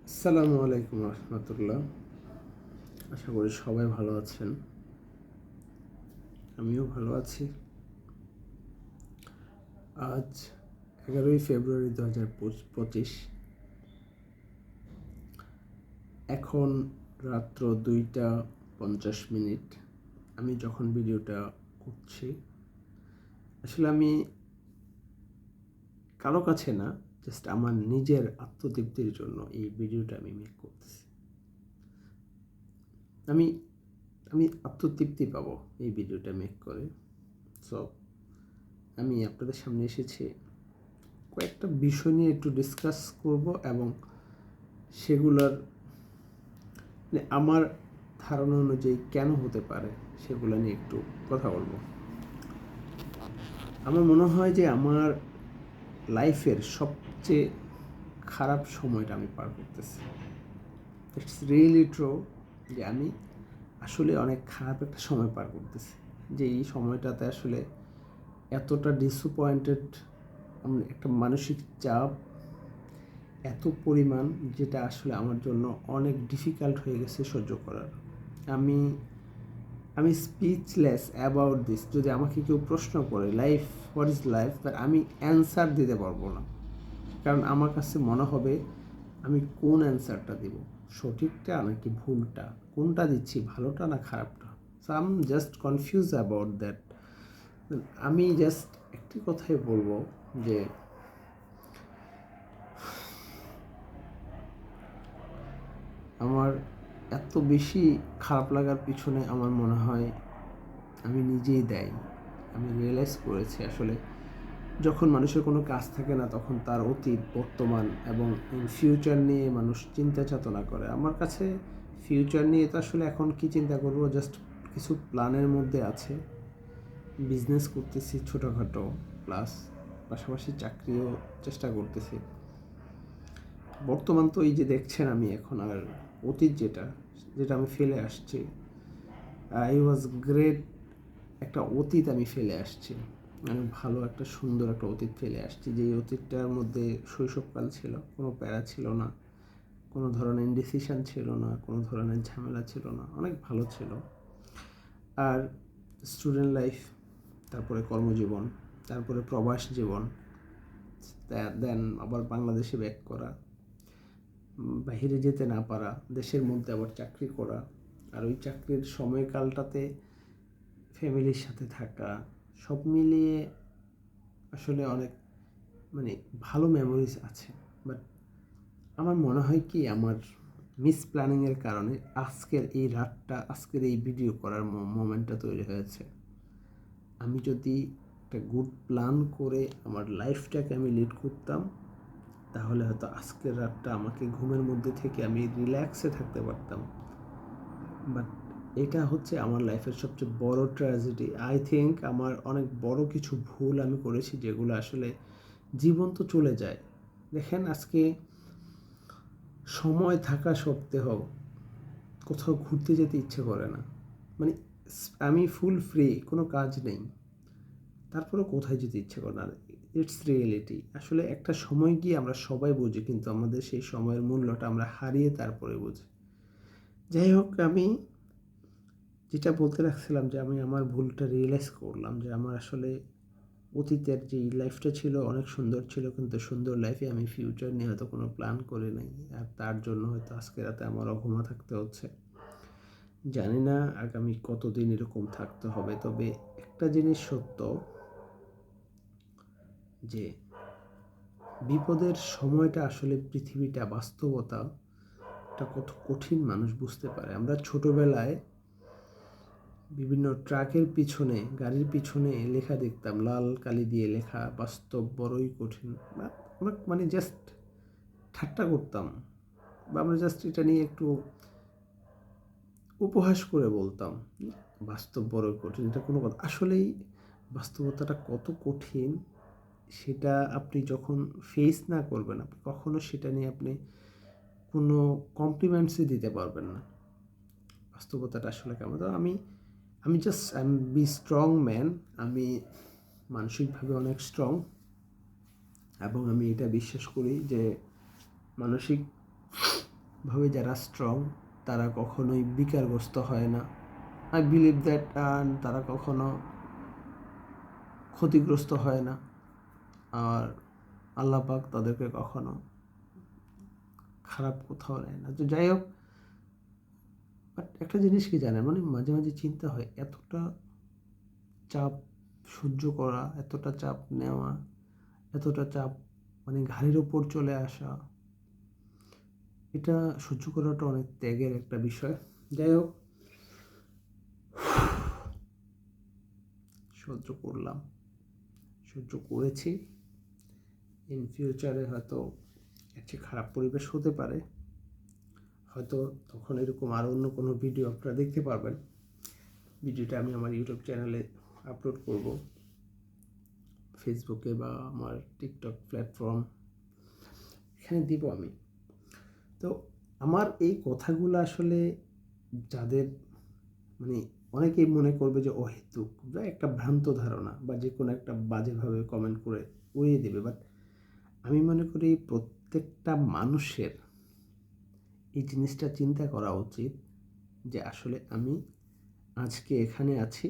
আসসালামু আলাইকুম রহমতুল্লাহ। আশা করি সবাই ভালো আছেন। আমিও ভালো আছি। আজ 11ই ফেব্রুয়ারি 2025। এখন রাত্র 2টা 50 মিনিট। আমি যখন ভিডিওটা করছি, আসলে আমি কারো কাছে না, জাস্ট আমার নিজের আত্মতৃপ্তির জন্য এই ভিডিওটা আমি মেক করতেছি। আমি আমি আত্মতৃপ্তি পাবো এই ভিডিওটা মেক করে। সো আমি আপনাদের সামনে এসেছি কয়েকটা বিষয় নিয়ে একটু ডিসকাস করব এবং সেগুলোর আমার ধারণা অনুযায়ী কেন হতে পারে সেগুলো নিয়ে একটু কথা বলবো। আমার মনে হয় যে আমার লাইফের সবচেয়ে খারাপ সময়টা আমি পার করতেছি। ইটস রিয়েলি ট্রু যে আমি আসলে অনেক খারাপ একটা সময় পার করতেছি, যে এই সময়টাতে আসলে এতটা ডিসঅ্যাপয়েন্টেড, একটা মানসিক চাপ এত পরিমাণ, যেটা আসলে আমার জন্য অনেক ডিফিকাল্ট হয়ে গেছে সহ্য করার। আমি আমি স্পিচলেস অ্যাবাউট দিস। যদি আমাকে কেউ প্রশ্ন করে লাইফ, হোয়াট ইজ লাইফ, তার আমি অ্যান্সার দিতে পারবো না। কারণ আমার কাছে মনে হবে আমি কোন অ্যান্সারটা দেব, সঠিকটা নাকি ভুলটা, কোনটা দিচ্ছি, ভালোটা না খারাপটা। So I am just confuse about that. আমি জাস্ট একটি কথাই বলবো যে আমার এত বেশি খারাপ লাগার পিছনে আমার মনে হয় আমি নিজেই দায়ী। আমি রিয়েলাইজ করেছি আসলে যখন মানুষের কোনো কাজ থাকে না, তখন তার অতীত, বর্তমান এবং ফিউচার নিয়ে মানুষ চিন্তা চেতনা করে। আমার কাছে ফিউচার নিয়ে তো আসলে এখন কি চিন্তা করবো, জাস্ট কিছু প্ল্যানের মধ্যে আছে। বিজনেস করতেছি ছোটোখাটো, প্লাস পাশাপাশি চাকরিও চেষ্টা করতেছি। বর্তমান তো এই যে দেখছেন আমি এখন, আর অতীত যেটা যেটা আমি ফেলে আসছি, আই ওয়াজ গ্রেট। একটা অতীত আমি ফেলে আসছি, আমি ভালো একটা সুন্দর একটা অতীত ফেলে আসছি, যে অতীতটার মধ্যে শৈশবকাল ছিল, কোনো প্যারা ছিল না, কোনো ধরনের ইনডিসিশন ছিল না, কোনো ধরনের ঝামেলা ছিল না, অনেক ভালো ছিল। আর স্টুডেন্ট লাইফ, তারপরে কর্মজীবন, তারপরে প্রবাস জীবন, দেন আবার বাংলাদেশে ব্যাক করা, বাহিরে যেতে না পারা, দেশের মধ্যে আবার চাকরি করা, আর ওই চাকরির সময়কালটাতে ফ্যামিলির সাথে থাকা, সব মিলিয়ে আসলে অনেক ভালো মেমোরিজ আছে। বাট আমার মনে হয় কি, আমার মিস প্ল্যানিংয়ের কারণে আজকের এই রাতটা, আজকের এই ভিডিও করার মোমেন্টটা তৈরি হয়েছে। আমি যদি একটা গুড প্ল্যান করে আমার লাইফটাকে আমি লিড করতাম, তাহলে হয়তো আজকের রাতটা আমাকে ঘুমের মধ্যে থেকে আমি রিল্যাক্সে থাকতে পারতাম। বাট এটা হচ্ছে আমার লাইফের সবচেয়ে বড় ট্র্যাজেডি। আই থিঙ্ক আমার অনেক বড় কিছু ভুল আমি করেছি, যেগুলো আসলে জীবন তো চলে যায়। দেখেন, আজকে সময় থাকা সত্ত্বেও কোথাও ঘুরতে যেতে ইচ্ছে করে না। মানে আমি ফুল ফ্রি, কোনো কাজ নেই, তারপরেও কোথায় যেতে ইচ্ছে করে না। It's reality. আসলে একটা সময় গিয়ে আমরা সবাই বুঝি, কিন্তু আমাদের সেই সময়ের মূল্যটা আমরা হারিয়ে তারপরে বুঝি। যাই হোক, আমি যেটা বলতে রাখছিলাম, যে আমি আমার ভুলটা রিয়েলাইজ করলাম, যে আমার আসলে অতীতের যে লাইফটা ছিল অনেক সুন্দর ছিল, কিন্তু সুন্দর লাইফে আমি ফিউচার নিয়ে হয়তো কোনো প্ল্যান করি নাই, আর তার জন্য হয়তো আজকে রাতে আমার অঘুমা থাকতে হচ্ছে। জানি না আগামী কতদিন এরকম থাকতে হবে, তবে একটা জিনিস সত্য, যে বিপদের সময়টা আসলে পৃথিবীটা, বাস্তবতাটা কত কঠিন মানুষ বুঝতে পারে। আমরা ছোটোবেলায় বিভিন্ন ট্রাকের পিছনে, গাড়ির পিছনে লেখা দেখতাম, লাল কালি দিয়ে লেখা, বাস্তব বড়ই কঠিন। আমরা জাস্ট ঠাট্টা করতাম, বা আমরা জাস্ট এটা নিয়ে একটু উপহাস করে বলতাম, বাস্তব বড়ই কঠিন। এটা কোনো কথা, আসলেই বাস্তবতাটা কত কঠিন সেটা আপনি যখন ফেস না করবেন, আপনি কখনো সেটা নিয়ে আপনি কোনো কমপ্লিমেন্টসই দিতে পারবেন না। বাস্তবতাটা আসলে কেমন, তো আমি আমি just I am be strong man. আমি মানসিকভাবে অনেক স্ট্রং, এবং আমি এটা বিশ্বাস করি যে মানসিক ভাবে যারা স্ট্রং তারা কখনোই বিকারগ্রস্ত হয় না। আই বিলিভ দ্যাট তারা কখনো ক্ষতিগ্রস্ত হয় না। আর আল্লাহ পাক তাদেরকে কখনো খারাপ কোথাও নেয় না। তো যাই হোক, বাট একটা জিনিস কি জানেন, মানে মাঝে মাঝে চিন্তা হয় এতটা চাপ সহ্য করা, এতটা চাপ নেওয়া, এতটা চাপ মানে ঘাড়ের ওপর চলে আসা, এটা সহ্য করাটা অনেক ত্যাগের একটা বিষয়। যাই হোক, সহ্য করলাম, সহ্য করেছি। ইন ফিউচারে হয়তো এর চেয়ে খারাপ পরিবেশ হতে পারে, হয়তো তখন এরকম আরও অন্য কোনো ভিডিও আপনারা দেখতে পারবেন। ভিডিওটা আমি আমার ইউটিউব চ্যানেলে আপলোড করব, ফেসবুকে বা আমার টিকটক প্ল্যাটফর্ম, এখানে দিব আমি। তো আমার এই কথাগুলো আসলে যাদের মানে অনেকেই মনে করবে যে অহেতুক বা একটা ভ্রান্ত ধারণা বা যে কোনো একটা বাজেভাবে কমেন্ট করে উড়িয়ে দেবে, বাট আমি মনে করি প্রত্যেকটা মানুষের এই জিনিসটা চিন্তা করা উচিত যে আসলে আমি আজকে এখানে আছি,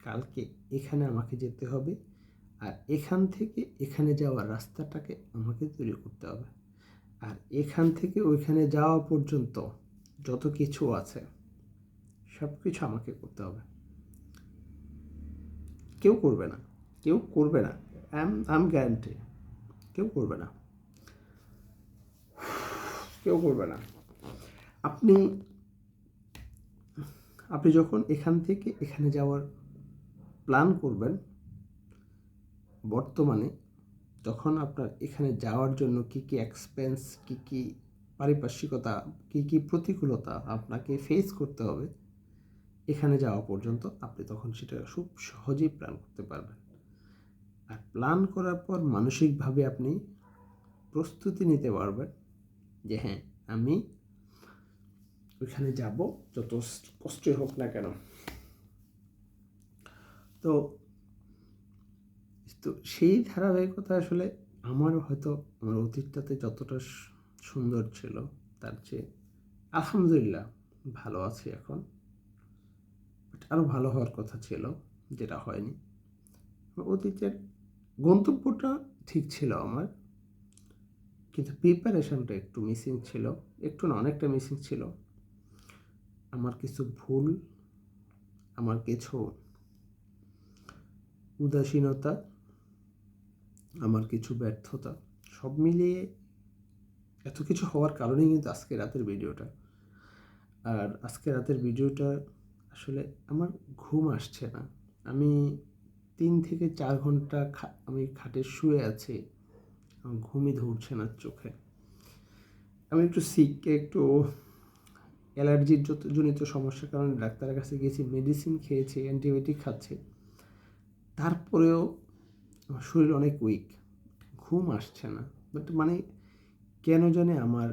কালকে এখানে আমাকে যেতে হবে, আর এখান থেকে এখানে যাওয়ার রাস্তাটাকে আমাকে তৈরি করতে হবে। আর এখান থেকে ওইখানে যাওয়া পর্যন্ত যত কিছু আছে সব কিছু আমাকে করতে হবে। কেউ করবে না, কেউ করবে না, আই এম গ্যারান্টি, কেউ করবে না, কেউ করবে না। আপনি আপনি যখন এখান থেকে এখানে যাওয়ার প্ল্যান করবেন, বর্তমানে তখন আপনার এখানে যাওয়ার জন্য কী কী এক্সপেন্স, কী কী পারিপার্শ্বিকতা, কী কী প্রতিকূলতা আপনাকে ফেস করতে হবে এখানে যাওয়া পর্যন্ত, আপনি তখন সেটা খুব সহজেই প্ল্যান করতে পারবেন। আর প্ল্যান করার পর মানসিকভাবে আপনি প্রস্তুতি নিতে পারবেন যে হ্যাঁ, আমি ওইখানে যাব, যত কষ্টই হোক না কেন। তো তো সেই ধারাবাহিকতা আসলে আমার হয়তো আমার অতীতটাতে যতটা সুন্দর ছিল তার চেয়ে আলহামদুলিল্লাহ ভালো আছি এখন, বাট আরও ভালো হওয়ার কথা ছিল, যেটা হয়নি। অতীতের গন্তব্যটা ঠিক ছিল আমার, কিন্তু প্রিপারেশনটা একটু মিসিং ছিল, একটু না অনেকটা মিসিং ছিল। আমার কিছু ভুল, আমার কিছু উদাসীনতা, আমার কিছু ব্যর্থতা, সব মিলিয়ে এত কিছু হওয়ার কারণেই কিন্তু আজকে রাতের ভিডিওটা। আর আজকে রাতের ভিডিওটা আসলে আমার ঘুম আসছে না। আমি 3 থেকে 4 ঘন্টা আমি খাটে শুয়ে আছি, আমার ঘুমই ধরছে না চোখে। আমি একটু সিক, একটু অ্যালার্জির জনিত সমস্যার কারণে ডাক্তারের কাছে গেছি, মেডিসিন খেয়েছি, অ্যান্টিবায়োটিক খাচ্ছি, তারপরেও আমার শরীর অনেক উইক, ঘুম আসছে না। বাট মানে কেন জানি আমার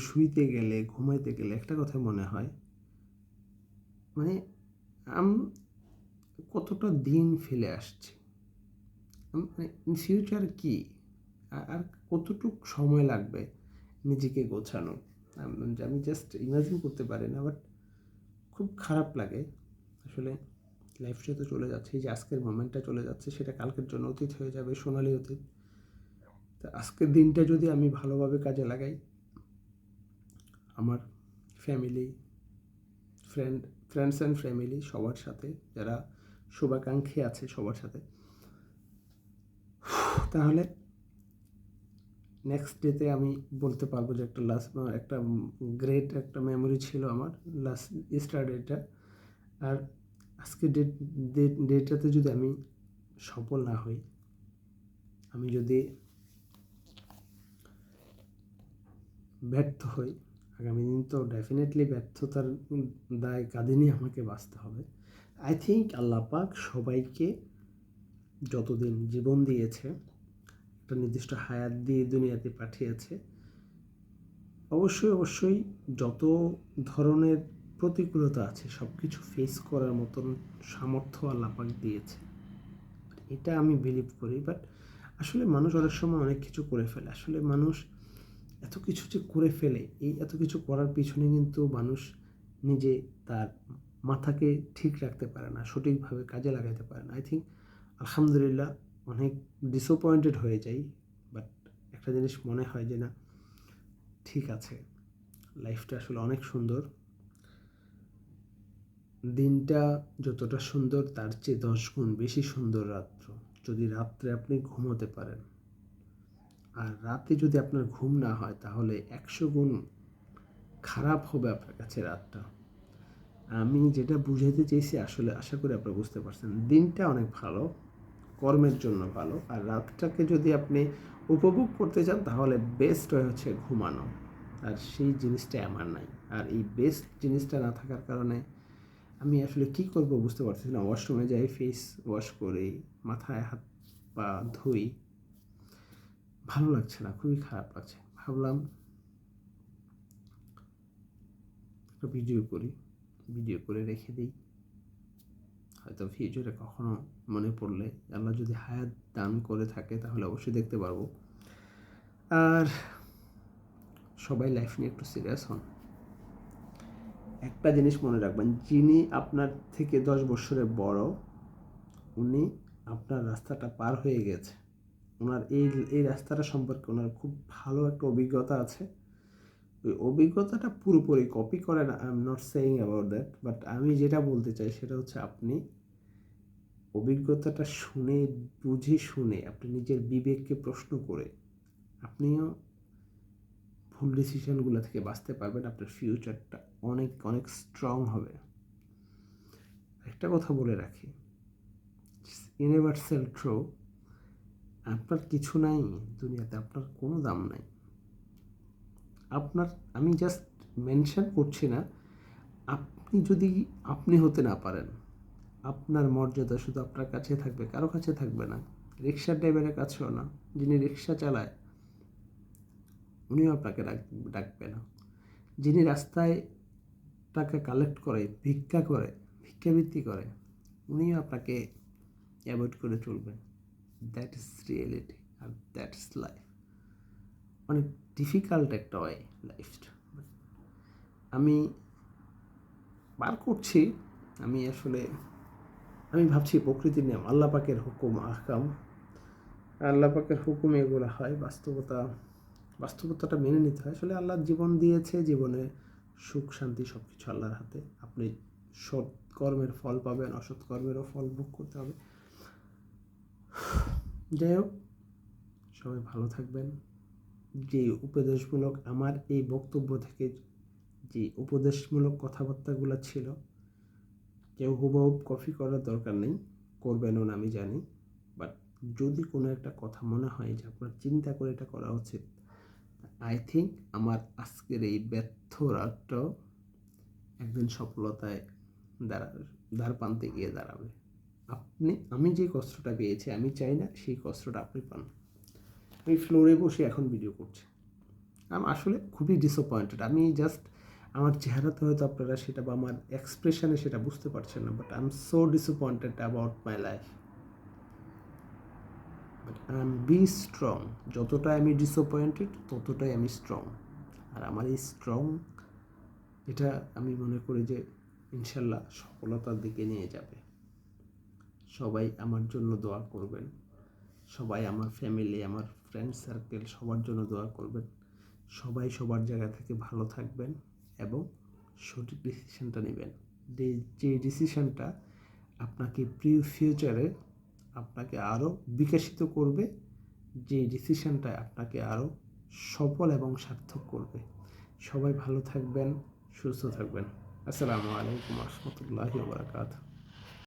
শুইতে গেলে, ঘুমাইতে গেলে একটা কথা মনে হয়, মানে আমি কতটা দিন ফেলে আসছি, মানে ইন ফিউচার কী, আর কতটুক সময় লাগবে নিজেকে গোছানো, আমি জাস্ট ইমাজিন করতে পারি না। বাট খুব খারাপ লাগে আসলে। লাইফটা তো চলে যাচ্ছে, এই যে আজকের মোমেন্টটা চলে যাচ্ছে, সেটা কালকের জন্য অতীত হয়ে যাবে, সোনালি অতীত। তো আজকের দিনটা যদি আমি ভালোভাবে কাজে লাগাই, আমার ফ্যামিলি, ফ্রেন্ডস অ্যান্ড ফ্যামিলি সবার সাথে, যারা শুভাকাঙ্ক্ষী আছে সবার সাথে, তাহলে নেক্সট ডেতে আমি বলতে পারবো যে একটা গ্রেট একটা মেমোরি ছিল আমার লাস্ট ইস্টারডেটা। আর আজকে ডেটাতে যদি আমি সফল না হই, আমি যদি ব্যর্থ হই, আগামী দিন তো ডেফিনেটলি ব্যর্থতার দায় কাঁধে নিয়ে আমাকে বাঁচতে হবে। আই থিঙ্ক আল্লাহ পাক সবাইকে যতদিন জীবন দিয়েছে, একটা নির্দিষ্ট হায়াত দিয়ে দুনিয়াতে পাঠিয়েছে, অবশ্যই যত ধরনের প্রতিকূলতা আছে সব কিছু ফেস করার মতন সামর্থ্য আল্লাহ পাক দিয়েছে, এটা আমি বিলিভ করি। বাট আসলে মানুষ অনেক সময় অনেক কিছু করে ফেলে। আসলে মানুষ এত কিছু যে করে ফেলে, এই এত কিছু করার পিছনে কিন্তু মানুষ নিজে তার মাথাকে ঠিক রাখতে পারে না, সঠিকভাবে কাজে লাগাতে পারে না। আই থিঙ্ক আলহামদুলিল্লাহ অনেক ডিসঅ্যাপয়েন্টেড হয়ে যাই, বাট একটা জিনিস মনে হয় যে না, ঠিক আছে, লাইফটা আসলে অনেক সুন্দর। দিনটা যতটা সুন্দর তার চেয়ে 10 গুণ বেশি সুন্দর রাত্র, যদি রাত্রে আপনি ঘুমোতে পারেন। আর রাতে যদি আপনার ঘুম না হয় তাহলে 100 গুণ খারাপ হবে আপনার কাছে রাতটা। আমি যেটা বুঝাইতে চেয়েছি আসলে আশা করি আপনারা বুঝতে পারছেন। দিনটা অনেক ভালো, কর্মের জন্য ভালো, আর রাতটাকে যদি আপনি উপভোগ করতে চান তাহলে বেস্ট ওয়ে হচ্ছে ঘুমানো। আর সেই জিনিসটাই আমার নাই। আর এই বেস্ট জিনিসটা না থাকার কারণে আমি আসলে কী করবো বুঝতে পারছি না। ওয়াশরুমে যাই, ফেস ওয়াশ করি, মাথায় হাত পা ধুই, ভালো লাগছে না, খুবই খারাপ লাগছে। ভাবলাম একটা ভিডিও করি, ভিডিও করে রেখে দিই, হয়তো ফিউচারে কখনো মনে পড়লে, আল্লাহ যদি হায়াত দান করে থাকে তাহলে অবশ্যই দেখতে পারবো। আর সবাই লাইফ নিয়ে একটু সিরিয়াস হন। একটা জিনিস মনে রাখবেন, যিনি আপনার থেকে 10 বছরের বড়, উনি আপনার রাস্তাটা পার হয়ে গেছে, ওনার এই রাস্তাটা সম্পর্কে ওনার খুব ভালো একটা অভিজ্ঞতা আছে। ওই অভিজ্ঞতাটা পুরোপুরি কপি করে না, I am not saying about that, but আমি যেটা বলতে চাই সেটা হচ্ছে আপনি অভিজ্ঞতাটা শুনে, বুঝে শুনে, আপনি নিজের বিবেককে প্রশ্ন করে আপনিও ভুল ডিসিশনগুলো থেকে বাঁচতে পারবেন। আপনার ফিউচারটা অনেক অনেক স্ট্রং হবে। একটা কথা বলে রাখি, ইউনিভার্সাল ট্রু, আপনার কিছু নাই দুনিয়াতে, আপনার কোনো দাম নাই। আপনার, আমি জাস্ট মেনশন করছি না, আপনি যদি আপনি হতে না পারেন, আপনার মর্যাদা শুধু আপনার কাছে থাকবে, কারো কাছে থাকবে না। রিক্সার ড্রাইভারের কাছেও না, যিনি রিক্সা চালায় উনিও আপনাকে ডাকবে না। যিনি রাস্তায় টাকা কালেক্ট করে, ভিক্ষা করে, ভিক্ষাবৃত্তি করে, উনিও আপনাকে অ্যাভয়েড করে চলবেন। দ্যাট ইজ রিয়েলিটি, আর দ্যাট ইজ লাইফ। অনেক ডিফিকাল্ট একটা ওয়ে লাইফটা, আমি পার করছি। আমি ভাবছি প্রকৃতির নিয়ম, আল্লাহ পাকের হুকুম আহকাম, আল্লাহ পাকের হুকুম এগুলো হয়, বাস্তবতাটা মেনে নিতে হয়। আসলে আল্লাহ জীবন দিয়েছে, জীবনে সুখ শান্তি সব কিছু আল্লাহর হাতে। আপনি সৎ কর্মের ফল পাবেন, অসৎ কর্মেরও ফল ভোগ করতে হবে। যাই হোক, সবাই ভালো থাকবেন। যে উপদেশমূলক, আমার এই বক্তব্য থেকে যে উপদেশমূলক কথাবার্তাগুলো ছিল, কেউ হুবহু কপি করার দরকার নেই, করবেনও না আমি জানি। বাট যদি কোনো একটা কথা মনে হয় যে আপনার চিন্তা করে এটা করা উচিত, আই থিঙ্ক আমার আজকের এই ব্যর্থ রাতটাও একদিন সফলতায় দ্বার প্রান্তে গিয়ে দাঁড়াবে। আমি যে কষ্টটা পেয়েছি, আমি চাই না সেই কষ্টটা আপনি পান। আমি ফ্লোরে বসে এখন ভিডিও করছি, আমি আসলে খুবই ডিসঅ্যাপয়েন্টেড। আমি জাস্ট, আমার চেহারাতে হয়তো আপনারা সেটা বা আমার এক্সপ্রেশনে সেটা বুঝতে পারছেন না, but I am so disappointed about my life. But I am be strong. যতটাই আমি ডিসঅ্যাপয়েন্টেড ততটাই আমি স্ট্রং। আর আমার এই স্ট্রং, এটা আমি মনে করি যে ইনশাল্লাহ সফলতার দিকে নিয়ে যাবে। সবাই আমার জন্য দোয়া করবেন, সবাই আমার ফ্যামিলি, আমার ফ্রেন্ড সার্কেল, সবার জন্য দোয়া করবেন। সবাই সবার জায়গা থেকে ভালো থাকবেন এবং সঠিক ডিসিশনটা নেবেন। যে ডিসিশনটা আপনাকে ফিউচারে আপনাকে আরও বিকশিত করবে, যে ডিসিশনটা আপনাকে আরও সফল এবং সার্থক করবে। সবাই ভালো থাকবেন, সুস্থ থাকবেন। আসসালামু আলাইকুম ওয়া রাহমাতুল্লাহি ওয়া বারাকাতুহু।